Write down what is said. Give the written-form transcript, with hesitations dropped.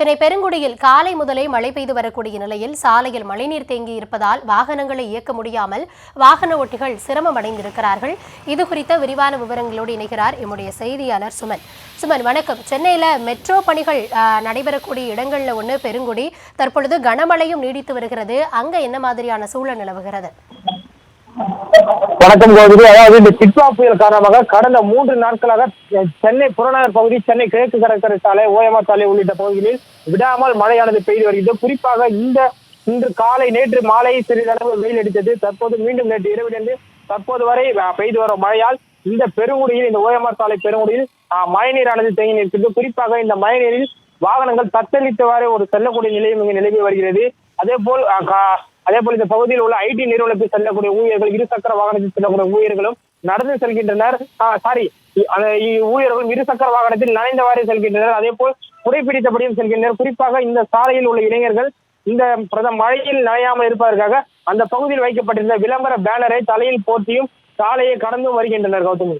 சென்னை பெருங்குடியில் காலை முதலே மழை பெய்து வரக்கூடிய நிலையில் சாலையில் மழைநீர் தேங்கி இருப்பதால் வாகனங்களை இயக்க முடியாமல் வாகன ஓட்டிகள் சிரமம் அடைந்திருக்கிறார்கள். இது குறித்த விரிவான விவரங்களோடு இணைகிறார் எம்முடைய செய்தியாளர் சுமன். சுமன், வணக்கம். சென்னையில மெட்ரோ பணிகள் நடைபெறக்கூடிய இடங்கள்ல ஒன்று பெருங்குடி. தற்பொழுது கனமழையும் நீடித்து வருகிறது. அங்க என்ன மாதிரியான சூழல் நிலவுகிறது? வணக்கம் கோவிரி. அதாவது இந்த சிட்வா புயல் காரணமாக கடந்த 3 நாட்களாக சென்னை புறநகர் பகுதி, சென்னை கிழக்கு கடற்கரை சாலை, ஓஎம்ஆர் சாலை உள்ளிட்ட பகுதிகளில் விடாமல் மழையானது பெய்து வருகிறது. குறிப்பாக இன்று காலை, நேற்று மாலை சிறிதளவு வெயில் அடித்தது. தற்போது மீண்டும் நேற்று இரவிலிருந்து தற்போது வரை பெய்து வரும் மழையால் இந்த பெருங்குடியில், இந்த ஓஎம்ஆர் சாலை பெருங்குடியில் மழைநீரானது தேங்கி நிற்கிறது. குறிப்பாக இந்த மழைநீரில் வாகனங்கள் தத்தளித்தவாறு ஒரு செல்லக்கூடிய நிலையும் இங்கு நிலவி வருகிறது. அதேபோல் இந்த பகுதியில் உள்ள ஐடி நிறுவனத்தில் செல்லக்கூடிய ஊழியர்கள், இருசக்கர வாகனத்தில் செல்லக்கூடிய ஊழியர்களும் நடந்து செல்கின்றனர். ஊழியர்களும் இருசக்கர வாகனத்தில் நனைந்தவாறு செல்கின்றனர். அதே போல் புகைப்பிடித்தபடியும் செல்கின்றனர். குறிப்பாக இந்த சாலையில் உள்ள இளைஞர்கள் இந்த மழையில் நனையாமல் இருப்பதற்காக அந்த பகுதியில் வைக்கப்பட்டிருந்த விளம்பர பேனரை தலையில் போர்த்தியும் சாலையை கடந்தும் வருகின்றனர். கௌதமி.